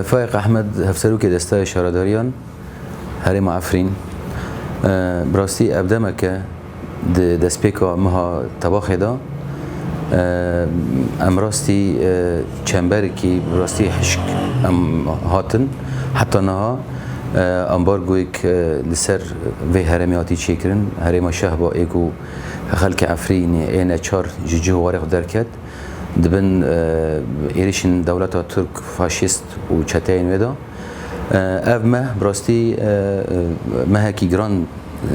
فائق احمد هفسروک دسته شارداریان هرم عفرین براستی ابدمه که دست پیکا مها طباخ دا امراستی چنبر کی براستی حشک ام هاتن حتی نها انبار گویک لسر و هرمیاتی چیکرن هرم شهبا ایگو خلق عفرین این چار جوجه وارق درکت دبن ایریشن دولت ترک فاشیست و چتاین ودا اف مه براستی مه کی گران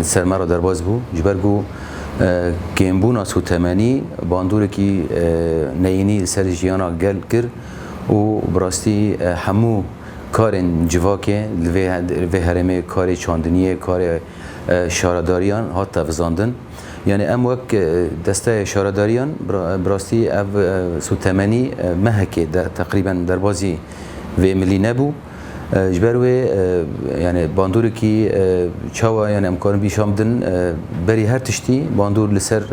سرمرا درباز بو جبرگو گیمبونا سوتمانی باندور کی نینی سر جیانا گل کر و براستی همو کارن جواکه لوی هرمه کار چاندنیه کار شارداریان هات تفزاندن یعنی ام وک دسته شارداریان براستی اف سوتمانی مهکه تقریبا دربازی و ملی نبو جبروی یعنی باندور کی چاوا یعنی امکان بیشامدن بری هر تشتی باندور لسر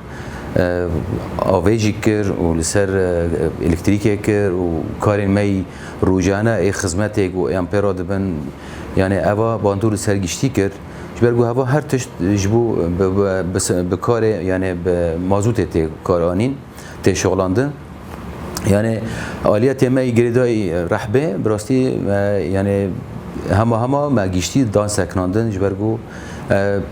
آویجی کر و لسر الکتریکی کر و کارین می روزانه ای خدمت ای گو امپرا دبن یعنی اوا باندور لسر گشتی کر جبرگو هوا هر تشت جبو بکار یعنی مازوت تی کارانین تی شغلاندن یعنی آلیت ما گریدای رحبه براستی یعنی همه ما گشتی دان سکناندن جبرگو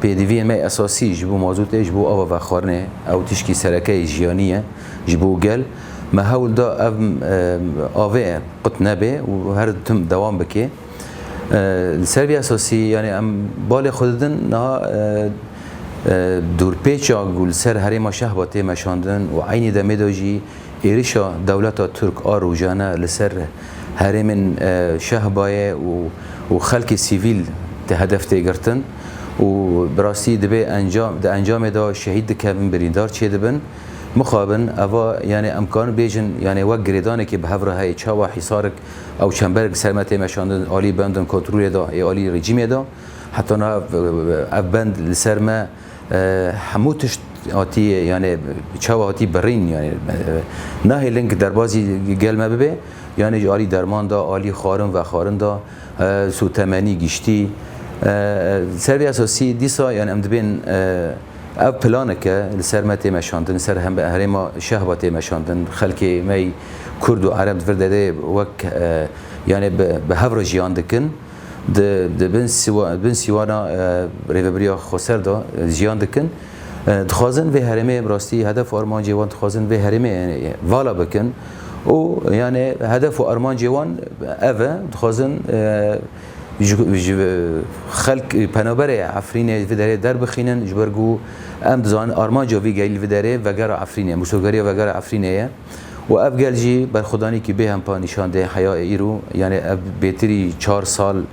پیدوی ما اساسی جبو موضوع جبو آوا و خارنه او تشکی سرکه جیانیه جبو گل ما هول دا آوه قط نبه و هر تم دوام بکه سربی اساسی یعنی ام بال خوددن نه دور پیچا گل سر هرما شهباته مشاندن و عینی دمه داجی ایریشا دولت ترک آروجانه لسر هرمن شهبای و خلق سیویل ده هدف تگرتن و براستی دبی انجام دا شهید کبن بریندار چه دبن مخابن اوا یعنی امکان بیجن یعنی وقت گریدانه که به هفره های چاوا حصارک او چنبرگ سرمته مشاندن عالی بندن کنترول دا ای عالی رژیم دا حتی نه بند لسر ما هموتش آتی یعنی چاوا آتی برین یعنی نه لینک دربازی گل ما ببه یعنی عالی درمان دا عالی خارن و خارن دا سوتمنی گشتی سری اساسی دیسا یعنی امدبین او پلانه که لسرمت مشاندن سر هم هرما شهبات مشاندن خلکی می کرد و عرب فرده وک یعنی به هفر جیان دکن بن سیوانا ریوبریا خسر دا جیان دکن دخوازن و هرمه براستی هدف آرمان جوان دخوازن و هرمه والا بکن و یعنی هدف آرمان جوان اوه دخوازن خلق پنابر عفرینه وداره در بخینن جبرگو ام دزان آرمان جاوی گیل وداره وگر عفرینه مسوگری وگر عفرینه و اف گلجی بر خدانی که به هم پا نشانده حیا ایرو یعنی اف بیتری 4 سال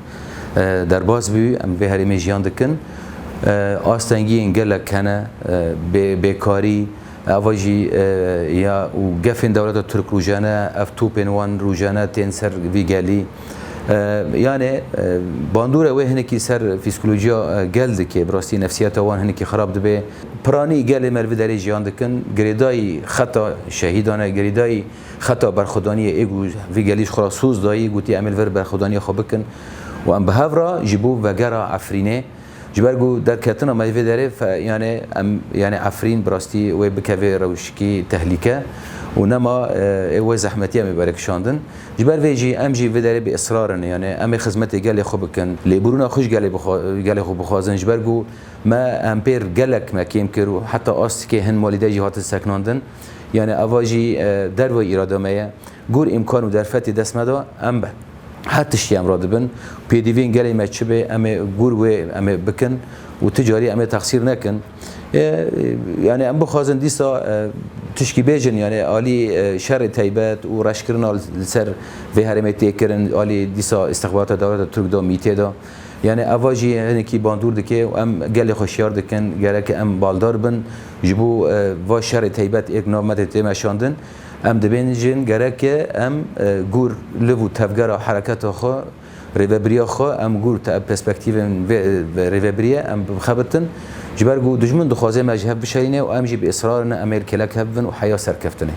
در باز بی ام به هرمی جیان دکن آستنگی انگل کنه بیکاری اواجی یا و گفن دولت ترک روزانه اف توپنوان روزانه تنسر ویگلی یعنی باندور اوه هنکی سر فیسیولوژیا گلد که براستی نفسیت وان هنکی خراب دبه پرانی گل مروی داری جیان دکن گریدای خطا شهیدانه گریدای خطا برخودانی ایگو وی گلیش خراسوز دایی گوتی عمل ور برخودانی خواب بکن و ام به هفرا جبو وگرا عفرینه جبرگو در کتنا مروی داره یعنی عفرین براستی و بکوی روشکی تهلیکه و نما او زحمتی هم برک شاندن جبر ویجی ام جی وداره به اصرارن یعنی ام خدمت گل خوب کن لیبرونا خوش گل خوب بخوازن جبرگو ما امپیر گلک مکیم کرو حتی است که هن مالیده جهات سکناندن یعنی اواجی در و اراده مایه گور امکان و درفت دست مدا ام به حتی شی ام رادبن پیدوین گلی مچبه ام گور و ام بکن و تجاری ام تقصیر نکن یعنی ام بخوازن دیسا تشکی بیجن یعنی عالی شر تایبت و رشکرنا سر و هرمتی کرن عالی دیسا استخبارات دولت ترک دا میته دا یعنی اواجی هنی کی باندور دکه و ام گل خوشیار دکن گره که ام بالدار بن جبو و شر تایبت یک نامت تیمشاندن ام دبینجن گره که ام گور لبو تفگر حرکت خو ریوبریا خو ام گور تا پرسپکتیو ریوبریا ام خبرتن جبرگو دجمن دخوازه مجهب بشینه و ام جی به اصرارنا امیر کلک هبن و حیا سرکفتنه.